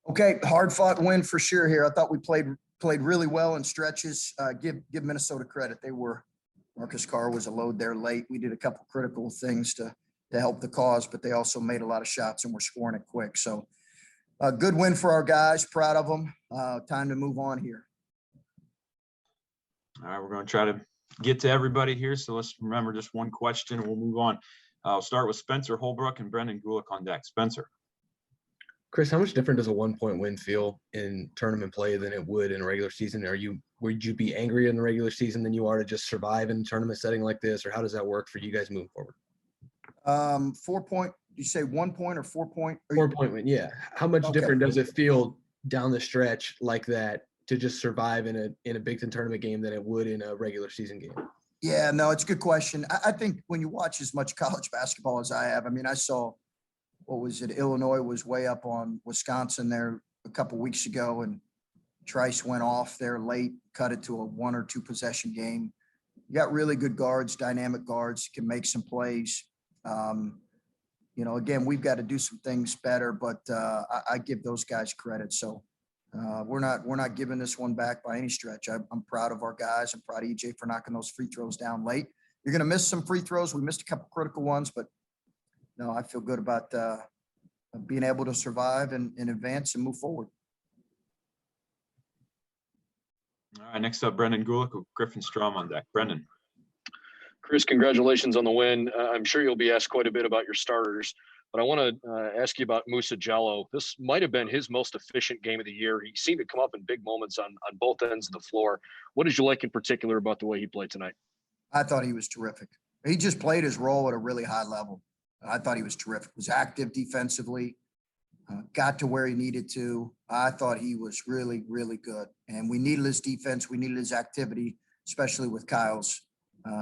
Okay, hard-fought win for sure here. I thought we played really well in stretches. Give Minnesota credit. Marcus Carr was a load there late. We did a couple critical things to help the cause, but they also made a lot of shots and were scoring it quick. So a good win for our guys. Proud of them. Time to move on here. All right, we're going to try to get to everybody here. So let's remember just one question and we'll move on. I'll start with Spencer Holbrook and Brendan Gulick on deck. Spencer. Chris, how much different does a 1-point win feel in tournament play than it would in a regular season? Would you be angrier in the regular season than you are to just survive in a tournament setting like this? Or how does that work for you guys moving forward? 4-point, you say 1 point or 4 point? 4-point win, yeah. How much different does it feel down the stretch like that to just survive in a Big Ten tournament game than it would in a regular season game? Yeah, no, it's a good question. I think when you watch as much college basketball as I have, I mean, I saw, what was it? Illinois was way up on Wisconsin there a couple weeks ago, and Trice went off there late, cut it to a 1 or 2 possession game. You got really good guards, dynamic guards, can make some plays. Again, we've got to do some things better, but I give those guys credit. So we're not giving this one back by any stretch. I'm proud of our guys. I'm proud of EJ for knocking those free throws down late. You're going to miss some free throws. We missed a couple critical ones, but no, I feel good about being able to survive and advance and move forward. All right, next up, Brendan Gulick with Griffin Strom on deck. Brendan. Chris, congratulations on the win. I'm sure you'll be asked quite a bit about your starters, but I want to ask you about Musa Jallow. This might have been his most efficient game of the year. He seemed to come up in big moments on both ends of the floor. What did you like in particular about the way he played tonight? I thought he was terrific. He just played his role at a really high level. I thought he was terrific. Was active defensively, got to where he needed to. I thought he was really, really good. And we needed his defense. We needed his activity, especially with Kyle's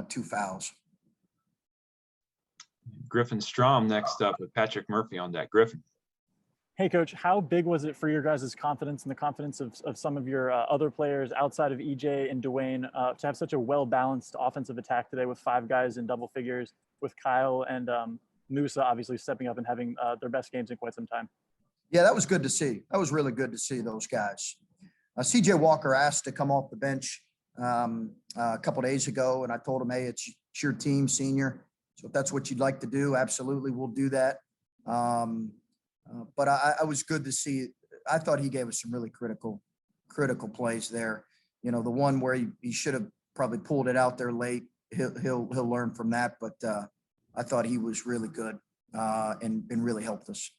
2 fouls. Griffin Strom next up with Patrick Murphy on deck. Griffin. Hey, Coach, how big was it for your guys' confidence and the confidence of some of your other players outside of EJ and Dwayne to have such a well-balanced offensive attack today with 5 guys in double figures, with Kyle and Musa obviously stepping up and having their best games in quite some time? Yeah, that was good to see. That was really good to see those guys. CJ Walker asked to come off the bench a couple of days ago, and I told him, hey, it's your team, senior. So if that's what you'd like to do, absolutely, we'll do that. But I was good to see. I thought he gave us some really critical plays there. The one where he should have probably pulled it out there late. He'll learn from that. But I thought he was really good and really helped us.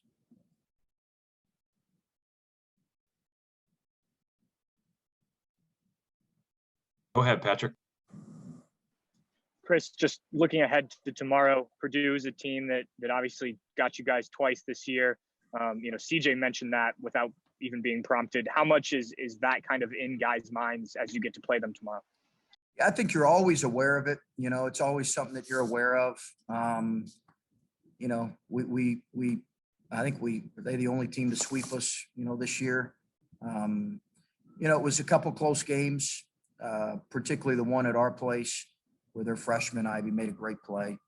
Go ahead, Patrick. Chris, just looking ahead to tomorrow, Purdue is a team that obviously got you guys twice this year. CJ mentioned that without even being prompted. How much is that kind of in guys' minds as you get to play them tomorrow? I think you're always aware of it. It's always something that you're aware of. I think they're the only team to sweep us, this year. It was a couple close games, particularly the one at our place where their freshman Ivy made a great play.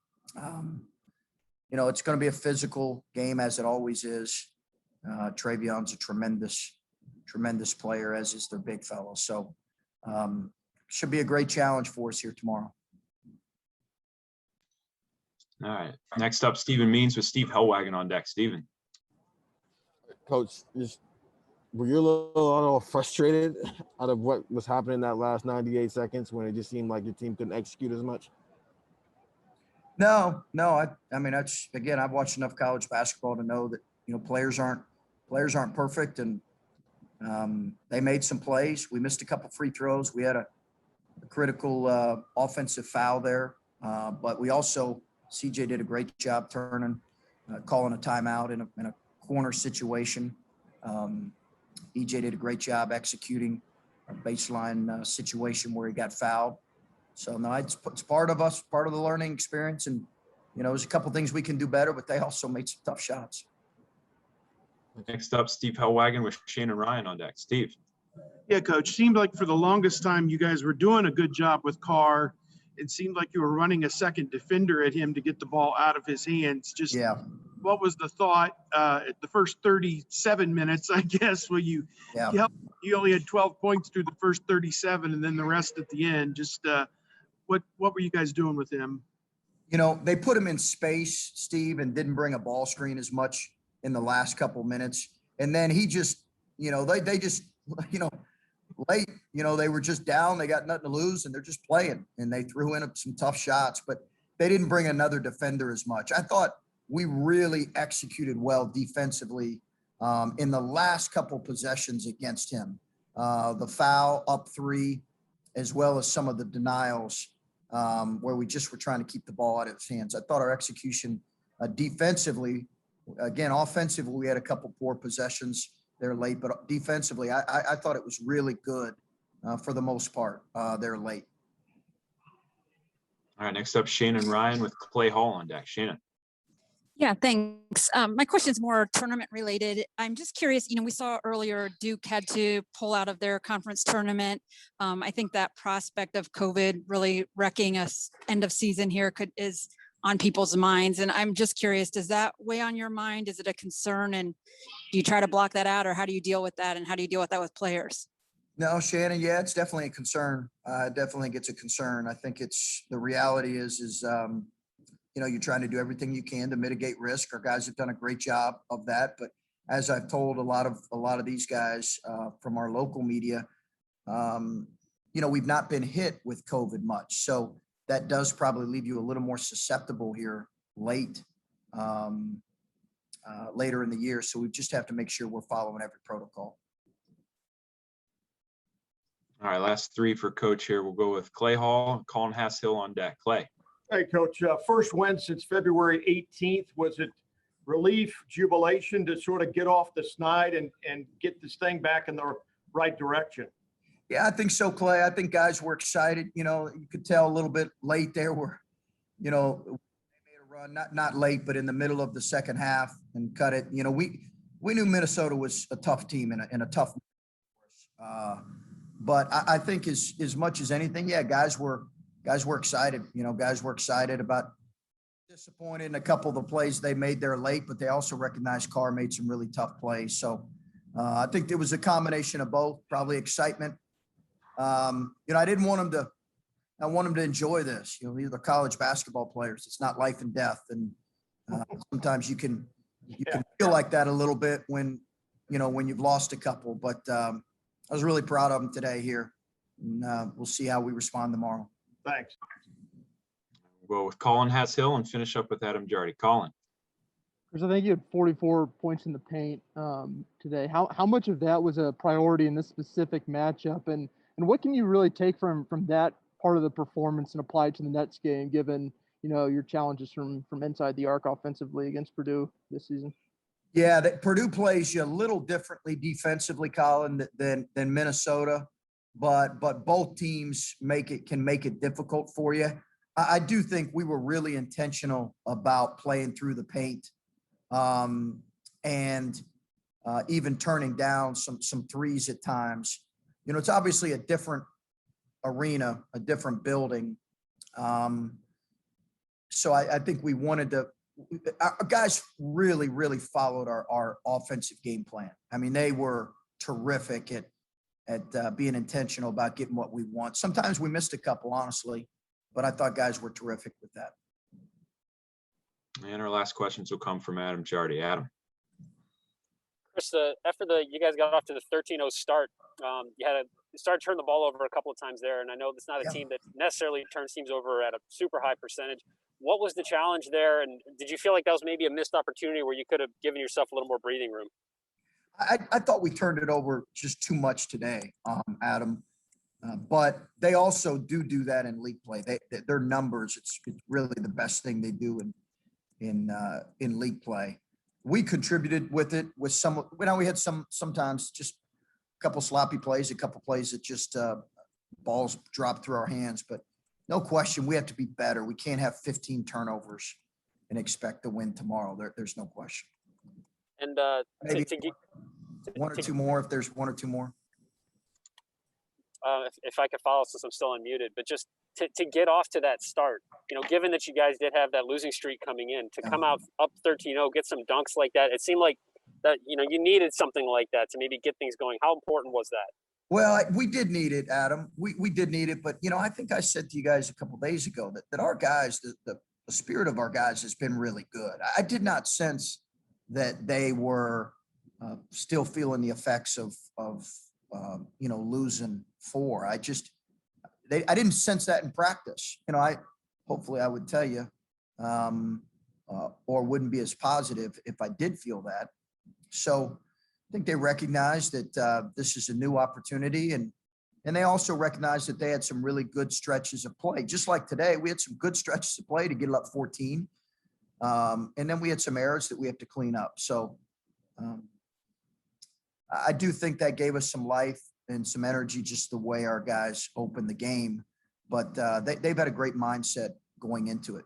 It's going to be a physical game, as it always is. Travion's a tremendous player, as is their big fellow. So should be a great challenge for us here tomorrow. All right. Next up, Stephen Means with Steve Hellwagon on deck. Stephen. Coach, were you a little frustrated out of what was happening that last 98 seconds when it just seemed like your team couldn't execute as much? No. I mean, that's, again, I've watched enough college basketball to know that, players aren't perfect, and they made some plays. We missed a couple free throws. We had a critical offensive foul there, but we also, CJ did a great job calling a timeout in a corner situation. EJ did a great job executing a baseline situation where he got fouled. So no, it's part of us, part of the learning experience. And, there's a couple things we can do better, but they also made some tough shots. Next up, Steve Hellwagon with Shane and Ryan on deck. Steve. Yeah, Coach, seemed like for the longest time you guys were doing a good job with Carr. It seemed like you were running a second defender at him to get the ball out of his hands. what was the thought at the first 37 minutes, I guess, where you only had 12 points through the first 37 and then the rest at the end. Just what were you guys doing with him? You know, they put him in space, Steve, and didn't bring a ball screen as much in the last couple minutes. And then he just, you know, they just, you know, late, you know, they were just down. They got nothing to lose, and they're just playing. And they threw in some tough shots, but they didn't bring another defender as much. I thought we really executed well defensively in the last couple possessions against him. The foul up 3, as well as some of the denials where we just were trying to keep the ball out of his hands. I thought our execution defensively, again, offensively, we had a couple poor possessions there late, but defensively, I thought it was really good for the most part there late. All right, next up, Shannon Ryan with Clay Hall on deck. Shannon. Yeah, thanks. My question is more tournament related. I'm just curious, you know, we saw earlier Duke had to pull out of their conference tournament. I think that prospect of COVID really wrecking us end of season here is on people's minds. And I'm just curious, does that weigh on your mind? Is it a concern? And do you try to block that out, or how do you deal with that? And how do you deal with that with players? No, Shannon, yeah, it's definitely a concern. I definitely think it's a concern. I think the reality is you know, you're trying to do everything you can to mitigate risk. Our guys have done a great job of that. But as I've told a lot of these guys from our local media, you know, we've not been hit with COVID much. So that does probably leave you a little more susceptible here later in the year. So we just have to make sure we're following every protocol. All right, last 3 for Coach here. We'll go with Clay Hall, Colin Hass-Hill on deck. Clay. Hey, Coach, first win since February 18th. Was it relief, jubilation to sort of get off the snide and get this thing back in the right direction? Yeah, I think so, Clay. I think guys were excited. You know, you could tell a little bit late there where, you know, they made a run, not late, but in the middle of the second half and cut it. You know, we knew Minnesota was a tough team and a tough but I think as much as anything, yeah, guys were excited. You know, guys were excited about, disappointed in a couple of the plays they made there late, but they also recognized Carr made some really tough plays. So I think there was a combination of both, probably excitement. You know, I want them to enjoy this. You know, these are college basketball players. It's not life and death. And sometimes you can feel like that a little bit when you've lost a couple, but I was really proud of them today here. And we'll see how we respond tomorrow. Thanks. We'll go with Colin Hass-Hill and finish up with Adam Jardy. Colin. Chris, I think you had 44 points in the paint today. How much of that was a priority in this specific matchup? And what can you really take from that part of the performance and apply it to the Nets game, given, you know, your challenges from inside the arc offensively against Purdue this season? Yeah, Purdue plays you a little differently defensively, Colin, than Minnesota, but both teams can make it difficult for you. I do think we were really intentional about playing through the paint and even turning down some threes at times. You know, it's obviously a different arena, a different building. So I think we wanted to. Our guys really, really followed our offensive game plan. I mean, they were terrific at being intentional about getting what we want. Sometimes we missed a couple, honestly, but I thought guys were terrific with that. And our last questions will come from Adam Jardy. Adam. Chris, after you guys got off to the 13-0 start, you started to turn the ball over a couple of times there, and I know it's not a team that necessarily turns teams over at a super high percentage. What was the challenge there, and did you feel like that was maybe a missed opportunity where you could have given yourself a little more breathing room? I thought we turned it over just too much today, Adam. But they also do that in league play. Their numbers, it's really the best thing they do in league play. We contributed with it with some. We had sometimes just a couple sloppy plays, a couple plays that just balls dropped through our hands. But no question, we have to be better. We can't have 15 turnovers and expect to win tomorrow. There's no question. And maybe one or two more if there's one or two more. if I could follow since I'm still unmuted, but just to get off to that start, given that you guys did have that losing streak coming in, to come out up 13-0, get some dunks like that, it seemed like that, you needed something like that to maybe get things going. How important was that? Well, we did need it, Adam. We did need it, but I think I said to you guys a couple of days ago that our guys, the spirit of our guys has been really good. I did not sense that they were still feeling the effects of losing 4. I didn't sense that in practice. Hopefully I would tell you, or wouldn't be as positive if I did feel that. So I think they recognized that this is a new opportunity, and they also recognized that they had some really good stretches of play. Just like today, we had some good stretches of play to get it up 14. And then we had some errors that we have to clean up. So I do think that gave us some life and some energy, just the way our guys opened the game. But they've had a great mindset going into it.